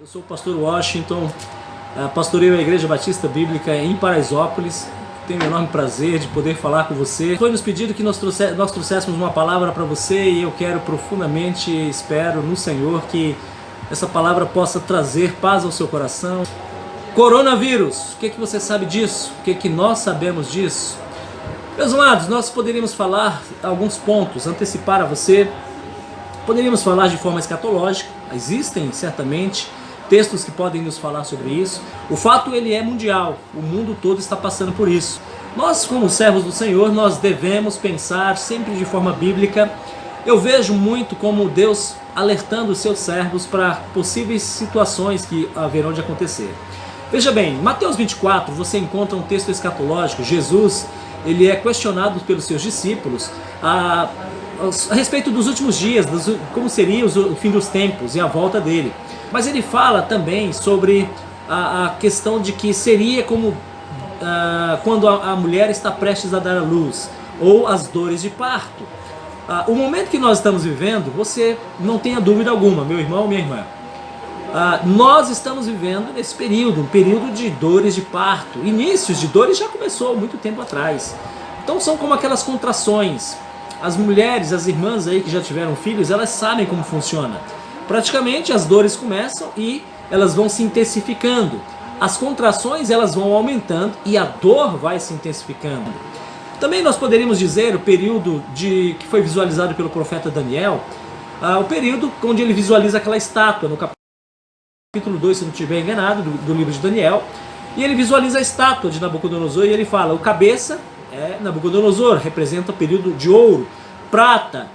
Eu sou o pastor Washington, pastoreio a Igreja Batista Bíblica em Paraisópolis. Tenho o enorme prazer de poder falar com você. Foi nos pedido que nós trouxéssemos uma palavra para você e eu quero profundamente, espero no Senhor que essa palavra possa trazer paz ao seu coração. Coronavírus, o que você sabe disso? O que nós sabemos disso? Meus amados, nós poderíamos falar alguns pontos, antecipar a você. Poderíamos falar de forma escatológica, existem certamente textos que podem nos falar sobre isso. O fato ele é mundial, o mundo todo está passando por isso. Nós, como servos do Senhor, nós devemos pensar sempre de forma bíblica. Eu vejo muito como Deus alertando os seus servos para possíveis situações que haverão de acontecer. Veja bem, em Mateus 24 você encontra um texto escatológico. Jesus ele é questionado pelos seus discípulos a respeito dos últimos dias, como seria o fim dos tempos e a volta dele. Mas ele fala também sobre a questão de que seria como quando a mulher está prestes a dar à luz, ou as dores de parto. O momento que nós estamos vivendo, você não tenha dúvida alguma, meu irmão, minha irmã. Nós estamos vivendo nesse período, um período de dores de parto. Inícios de dores já começou há muito tempo atrás. Então são como aquelas contrações. As mulheres, as irmãs aí que já tiveram filhos, elas sabem como funciona. Praticamente as dores começam e elas vão se intensificando. As contrações elas vão aumentando e a dor vai se intensificando. Também nós poderíamos dizer o período que foi visualizado pelo profeta Daniel, o período onde ele visualiza aquela estátua, no capítulo 2, se não estiver enganado, do livro de Daniel. E ele visualiza a estátua de Nabucodonosor e ele fala, o cabeça Nabucodonosor, representa o período de ouro, prata,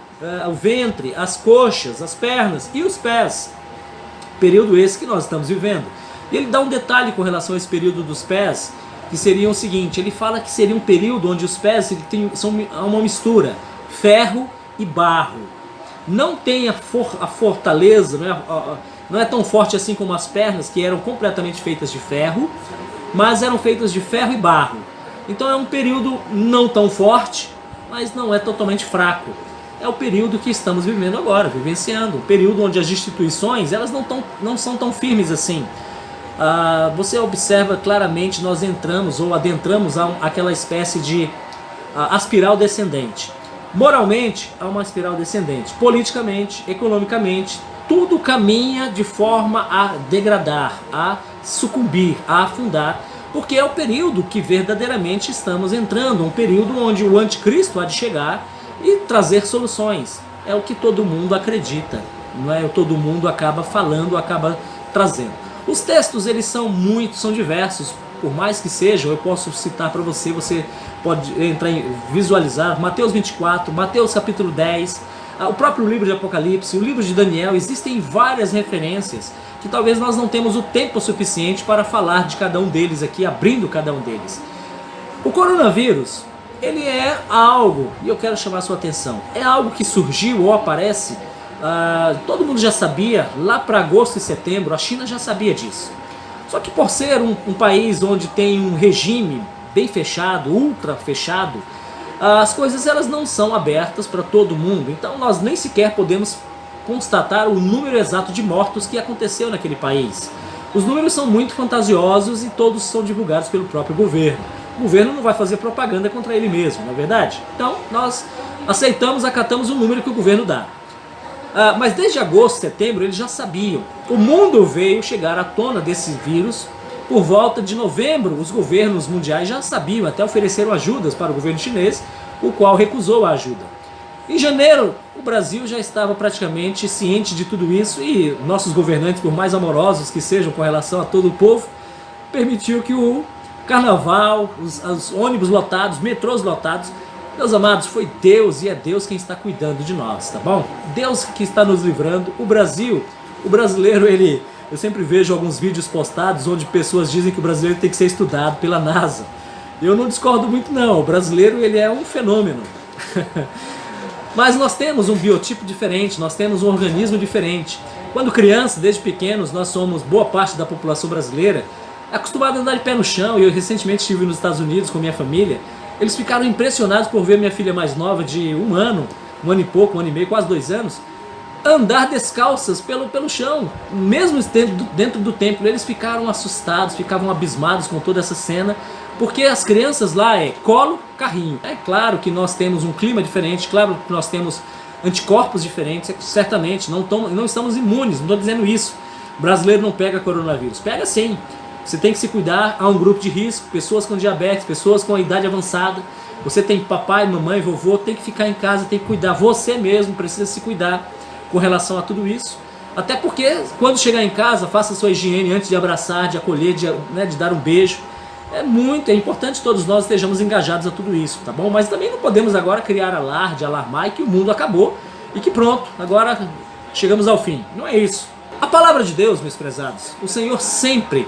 o ventre, as coxas, as pernas e os pés. Período esse que nós estamos vivendo. E ele dá um detalhe com relação a esse período dos pés, que seria o seguinte, ele fala que seria um período onde os pés são uma mistura, ferro e barro. Não tem a fortaleza, não é tão forte assim como as pernas, que eram completamente feitas de ferro, mas eram feitas de ferro e barro. Então é um período não tão forte, mas não é totalmente fraco. É o período que estamos vivendo agora, vivenciando. Um período onde as instituições elas não são tão firmes assim. Você observa claramente, nós entramos ou adentramos aquela espécie de a espiral descendente. Moralmente, há uma espiral descendente. Politicamente, economicamente, tudo caminha de forma a degradar, a sucumbir, a afundar. Porque é o período que verdadeiramente estamos entrando, um período onde o anticristo há de chegar e trazer soluções. É o que todo mundo acredita, não é? Todo mundo acaba falando, acaba trazendo. Os textos eles são diversos, por mais que sejam, eu posso citar para você, você pode entrar em visualizar, Mateus 24, Mateus capítulo 10, o próprio livro de Apocalipse, o livro de Daniel, existem várias referências que talvez nós não temos o tempo suficiente para falar de cada um deles aqui, abrindo cada um deles. O coronavírus, ele é algo, e eu quero chamar a sua atenção, é algo que surgiu ou aparece, todo mundo já sabia, lá para agosto e setembro, a China já sabia disso. Só que por ser um país onde tem um regime bem fechado, ultra fechado, as coisas elas não são abertas para todo mundo, então nós nem sequer podemos constatar o número exato de mortos que aconteceu naquele país. Os números são muito fantasiosos e todos são divulgados pelo próprio governo. O governo não vai fazer propaganda contra ele mesmo, não é verdade? Então nós acatamos o número que o governo dá. Mas desde agosto, setembro, eles já sabiam. O mundo veio chegar à tona desse vírus. Por volta de novembro, os governos mundiais já sabiam, até ofereceram ajudas para o governo chinês, o qual recusou a ajuda. Em janeiro, o Brasil já estava praticamente ciente de tudo isso e nossos governantes, por mais amorosos que sejam com relação a todo o povo, permitiu que o carnaval, os ônibus lotados, metrôs lotados, meus amados, foi Deus e é Deus quem está cuidando de nós, tá bom? Deus que está nos livrando. O brasileiro, eu sempre vejo alguns vídeos postados onde pessoas dizem que o brasileiro tem que ser estudado pela NASA. Eu não discordo muito não, o brasileiro ele é um fenômeno. Mas nós temos um biotipo diferente, nós temos um organismo diferente. Quando criança, desde pequenos, nós somos, boa parte da população brasileira, acostumada a andar de pé no chão. E eu recentemente estive nos Estados Unidos com minha família. Eles ficaram impressionados por ver minha filha mais nova de um ano e pouco, um ano e meio, quase 2 anos, andar descalças pelo chão. Mesmo dentro do templo, eles ficaram assustados, ficavam abismados com toda essa cena, porque as crianças lá é colo, carrinho. É claro que nós temos um clima diferente, claro que nós temos anticorpos diferentes, certamente, não estamos imunes, não estou dizendo isso. O brasileiro não pega coronavírus, pega sim. Você tem que se cuidar, há um grupo de risco, pessoas com diabetes, pessoas com a idade avançada. Você tem papai, mamãe, vovô, tem que ficar em casa, tem que cuidar. Você mesmo precisa se cuidar com relação a tudo isso. Até porque quando chegar em casa, faça a sua higiene antes de abraçar, de acolher, de dar um beijo. É importante todos nós estejamos engajados a tudo isso, tá bom? Mas também não podemos agora criar alarde, alarmar e que o mundo acabou e que pronto, agora chegamos ao fim. Não é isso. A palavra de Deus, meus prezados, o Senhor sempre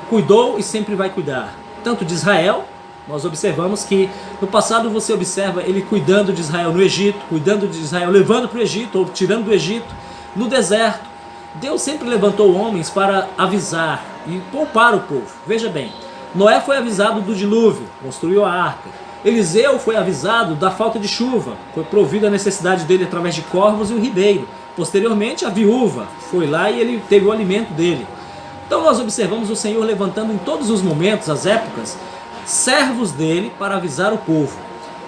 cuidou e sempre vai cuidar. Tanto de Israel, nós observamos que no passado você observa ele cuidando de Israel no Egito, cuidando de Israel levando para o Egito ou tirando do Egito, no deserto. Deus sempre levantou homens para avisar e poupar o povo. Veja bem, Noé foi avisado do dilúvio, construiu a arca. Eliseu foi avisado da falta de chuva, foi provida a necessidade dele através de corvos e o ribeiro. Posteriormente, a viúva foi lá e ele teve o alimento dele. Então nós observamos o Senhor levantando em todos os momentos, as épocas, servos dele para avisar o povo.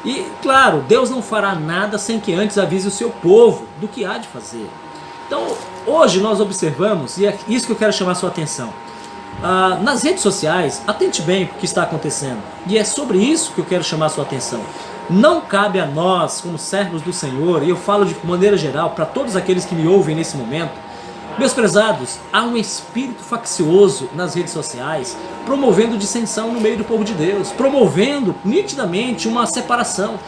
E, claro, Deus não fará nada sem que antes avise o seu povo do que há de fazer. Então, hoje nós observamos, e é isso que eu quero chamar a sua atenção, nas redes sociais, atente bem para o que está acontecendo. E é sobre isso que eu quero chamar a sua atenção. Não cabe a nós, como servos do Senhor, e eu falo de maneira geral para todos aqueles que me ouvem nesse momento, meus prezados, há um espírito faccioso nas redes sociais, promovendo dissensão no meio do povo de Deus, promovendo nitidamente uma separação.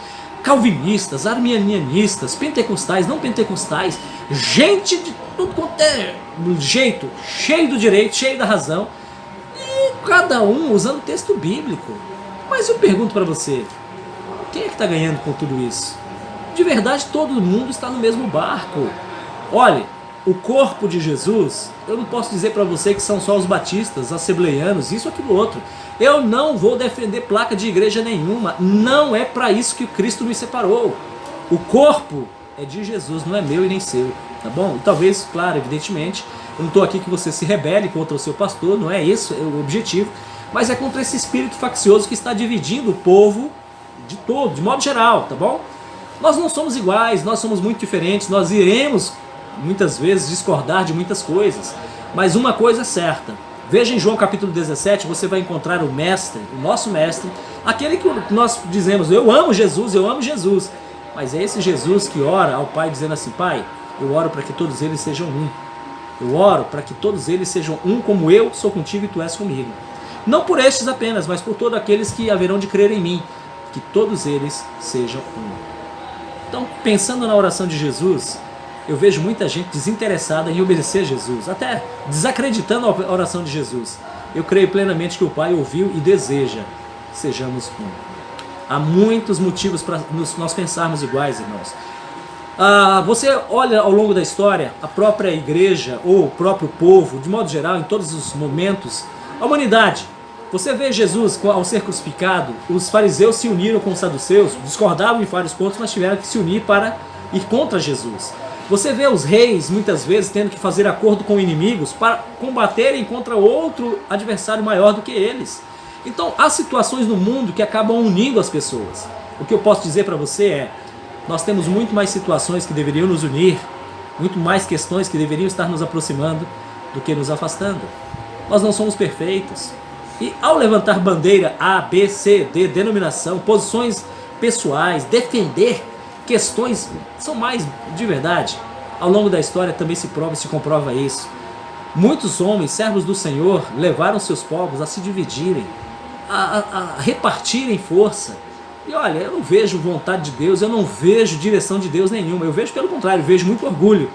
Calvinistas, arminianistas, pentecostais, não pentecostais, gente de tudo quanto é jeito, cheio do direito, cheio da razão, e cada um usando texto bíblico. Mas eu pergunto para você, quem é que está ganhando com tudo isso? De verdade, todo mundo está no mesmo barco. Olha, o corpo de Jesus, eu não posso dizer para você que são só os batistas, assembleianos, isso, aquilo, outro. Eu não vou defender placa de igreja nenhuma, não é para isso que Cristo me separou. O corpo é de Jesus, não é meu e nem seu, tá bom? E talvez, claro, evidentemente, eu não estou aqui que você se rebele contra o seu pastor, não é esse o objetivo, mas é contra esse espírito faccioso que está dividindo o povo de todo, de modo geral, tá bom? Nós não somos iguais, nós somos muito diferentes, nós iremos muitas vezes discordar de muitas coisas, mas uma coisa é certa. Veja em João capítulo 17, você vai encontrar o mestre, o nosso mestre, aquele que nós dizemos, eu amo Jesus, mas é esse Jesus que ora ao Pai dizendo assim, Pai, eu oro para que todos eles sejam um. Eu oro para que todos eles sejam um como eu sou contigo e tu és comigo. Não por estes apenas, mas por todos aqueles que haverão de crer em mim, que todos eles sejam um. Então, pensando na oração de Jesus, eu vejo muita gente desinteressada em obedecer a Jesus, até desacreditando a oração de Jesus. Eu creio plenamente que o Pai ouviu e deseja que sejamos um. Há muitos motivos para nós pensarmos iguais, irmãos. Você olha ao longo da história, a própria igreja ou o próprio povo, de modo geral, em todos os momentos, a humanidade. Você vê Jesus ao ser crucificado, os fariseus se uniram com os saduceus, discordavam em vários pontos, mas tiveram que se unir para ir contra Jesus. Você vê os reis, muitas vezes, tendo que fazer acordo com inimigos para combaterem contra outro adversário maior do que eles. Então, há situações no mundo que acabam unindo as pessoas. O que eu posso dizer para você é, nós temos muito mais situações que deveriam nos unir, muito mais questões que deveriam estar nos aproximando do que nos afastando. Nós não somos perfeitos. E ao levantar bandeira A, B, C, D, denominação, posições pessoais, defender questões são mais de verdade. Ao longo da história também se prova e se comprova isso. Muitos homens, servos do Senhor, levaram seus povos a se dividirem, a repartirem força. E olha, eu não vejo vontade de Deus, eu não vejo direção de Deus nenhuma. Eu vejo pelo contrário, eu vejo muito orgulho.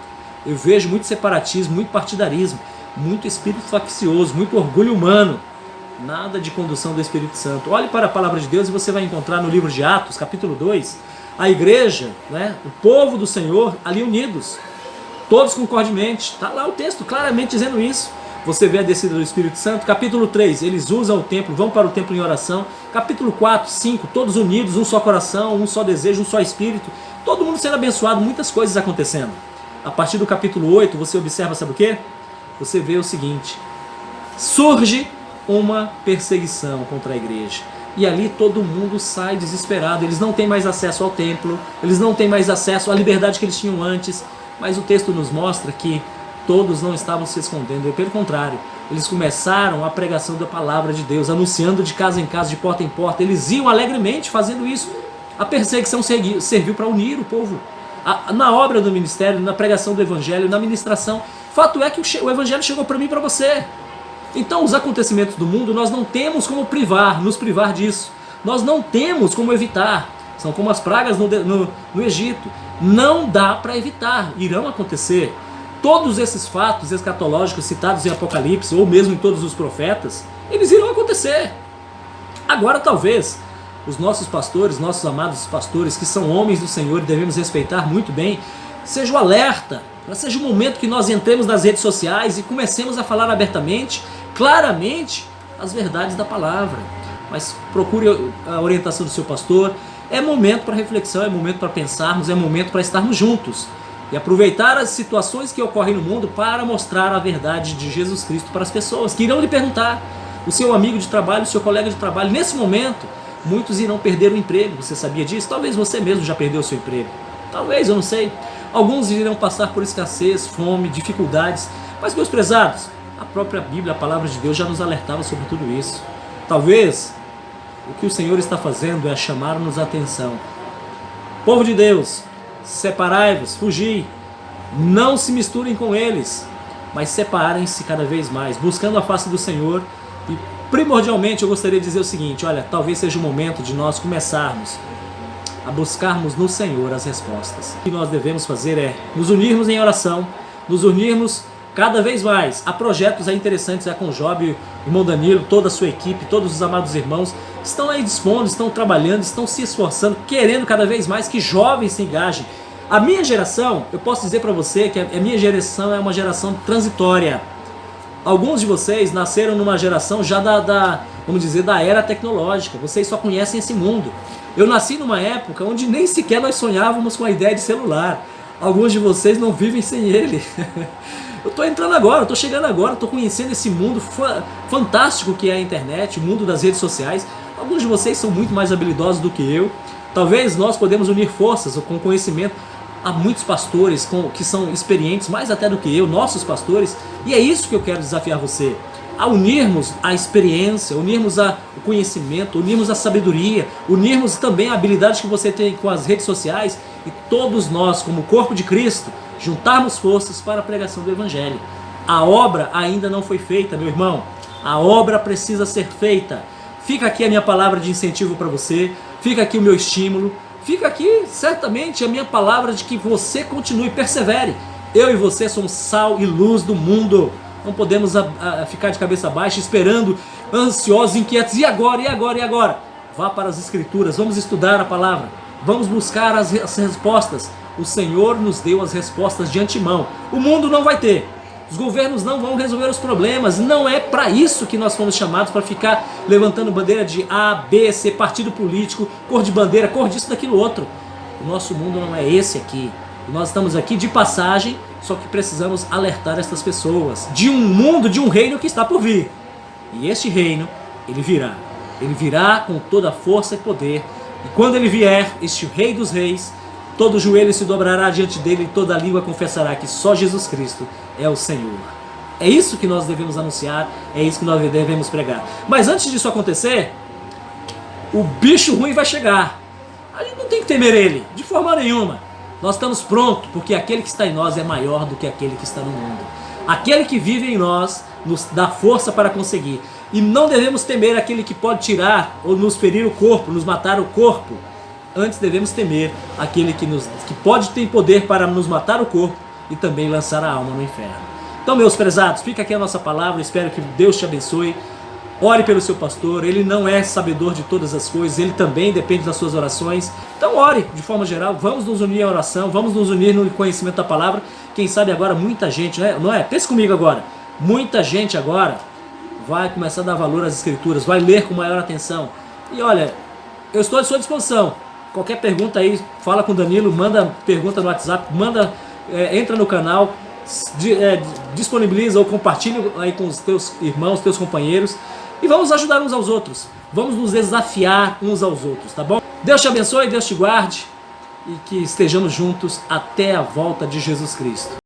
Eu vejo muito separatismo, muito partidarismo, muito espírito faccioso, muito orgulho humano. Nada de condução do Espírito Santo. Olhe para a palavra de Deus e você vai encontrar no livro de Atos, capítulo 2, a igreja, o povo do Senhor ali unidos, todos concordemente. Está lá o texto claramente dizendo isso. Você vê a descida do Espírito Santo. Capítulo 3, eles usam o templo, vão para o templo em oração. Capítulo 4, 5, todos unidos, um só coração, um só desejo, um só espírito. Todo mundo sendo abençoado, muitas coisas acontecendo. a partir do capítulo 8, você observa, sabe o quê? Você vê o seguinte: surge uma perseguição contra a igreja. E ali todo mundo sai desesperado. Eles não têm mais acesso ao templo, eles não têm mais acesso à liberdade que eles tinham antes. Mas o texto nos mostra que todos não estavam se escondendo. Pelo contrário, eles começaram a pregação da palavra de Deus, anunciando de casa em casa, de porta em porta. Eles iam alegremente fazendo isso. A perseguição serviu para unir o povo. Na obra do ministério, na pregação do evangelho, na ministração. Fato é que o evangelho chegou para mim e para você. Então, os acontecimentos do mundo, nós não temos como nos privar disso. Nós não temos como evitar. São como as pragas no Egito. Não dá para evitar. Irão acontecer. Todos esses fatos escatológicos citados em Apocalipse, ou mesmo em todos os profetas, eles irão acontecer. Agora, talvez, os nossos pastores, nossos amados pastores, que são homens do Senhor e devemos respeitar muito bem, seja o alerta, seja o momento que nós entremos nas redes sociais e comecemos a falar abertamente, claramente, as verdades da palavra. Mas procure a orientação do seu pastor. É momento para reflexão, é momento para pensarmos, é momento para estarmos juntos e aproveitar as situações que ocorrem no mundo para mostrar a verdade de Jesus Cristo para as pessoas que irão lhe perguntar. O seu amigo de trabalho, o seu colega de trabalho, nesse momento, muitos irão perder o emprego. Você sabia disso? Talvez você mesmo já perdeu o seu emprego. Talvez, eu não sei. Alguns irão passar por escassez, fome, dificuldades. Mas, meus prezados, a própria Bíblia, a palavra de Deus já nos alertava sobre tudo isso. Talvez o que o Senhor está fazendo é chamar-nos a atenção. Povo de Deus, separai-vos, fugi. Não se misturem com eles, mas separem-se cada vez mais, buscando a face do Senhor. E primordialmente eu gostaria de dizer o seguinte: olha, talvez seja o momento de nós começarmos a buscarmos no Senhor as respostas. O que nós devemos fazer é nos unirmos em oração, nos unirmos cada vez mais. Há projetos interessantes com Job, o irmão Danilo, toda a sua equipe, todos os amados irmãos estão aí dispondo, estão trabalhando, estão se esforçando, querendo cada vez mais que jovens se engajem. A minha geração, eu posso dizer para você que a minha geração é uma geração transitória. Alguns de vocês nasceram numa geração já vamos dizer, da era tecnológica. Vocês só conhecem esse mundo. Eu nasci numa época onde nem sequer nós sonhávamos com a ideia de celular. Alguns de vocês não vivem sem ele. Eu estou entrando agora, estou chegando agora, estou conhecendo esse mundo fantástico que é a internet, o mundo das redes sociais. Alguns de vocês são muito mais habilidosos do que eu. Talvez nós podemos unir forças com conhecimento. Há muitos pastores que são experientes, mais até do que eu, nossos pastores, e é isso que eu quero desafiar você, a unirmos a experiência, unirmos o conhecimento, unirmos a sabedoria, unirmos também a habilidade que você tem com as redes sociais, e todos nós, como corpo de Cristo, juntarmos forças para a pregação do Evangelho. A obra ainda não foi feita, meu irmão, a obra precisa ser feita. Fica aqui a minha palavra de incentivo para você, fica aqui o meu estímulo, fica aqui certamente a minha palavra de que você continue, persevere. Eu e você somos sal e luz do mundo. Não podemos ficar de cabeça baixa, esperando, ansiosos, inquietos. E agora, e agora, e agora? Vá para as Escrituras, vamos estudar a palavra, vamos buscar as respostas. O Senhor nos deu as respostas de antemão. O mundo não vai ter. Os governos não vão resolver os problemas. Não é para isso que nós fomos chamados, para ficar levantando bandeira de A, B, C, partido político, cor de bandeira, cor disso, daquilo outro. O nosso mundo não é esse aqui. Nós estamos aqui de passagem, só que precisamos alertar estas pessoas de um mundo, de um reino que está por vir. E este reino, ele virá. Ele virá com toda a força e poder. E quando ele vier, este Rei dos Reis, todo joelho se dobrará diante dele e toda língua confessará que só Jesus Cristo é o Senhor. É isso que nós devemos anunciar, é isso que nós devemos pregar. Mas antes disso acontecer, o bicho ruim vai chegar. A gente não tem que temer ele, de forma nenhuma. Nós estamos prontos, porque aquele que está em nós é maior do que aquele que está no mundo. Aquele que vive em nós nos dá força para conseguir. E não devemos temer aquele que pode tirar ou nos ferir o corpo, nos matar o corpo. Antes devemos temer aquele que pode ter poder para nos matar o corpo e também lançar a alma no inferno. Então, meus prezados, fica aqui a nossa palavra, espero que Deus te abençoe. Ore pelo seu pastor, ele não é sabedor de todas as coisas, ele também depende das suas orações. Então ore, de forma geral, vamos nos unir em oração, vamos nos unir no conhecimento da palavra. Quem sabe agora muita gente, não é? Pense comigo agora, muita gente agora vai começar a dar valor às Escrituras, vai ler com maior atenção. E olha, eu estou à sua disposição. Qualquer pergunta aí, fala com o Danilo, manda pergunta no WhatsApp, manda entra no canal, disponibiliza ou compartilha aí com os teus irmãos, teus companheiros, e vamos ajudar uns aos outros. Vamos nos desafiar uns aos outros, tá bom? Deus te abençoe, Deus te guarde, e que estejamos juntos até a volta de Jesus Cristo.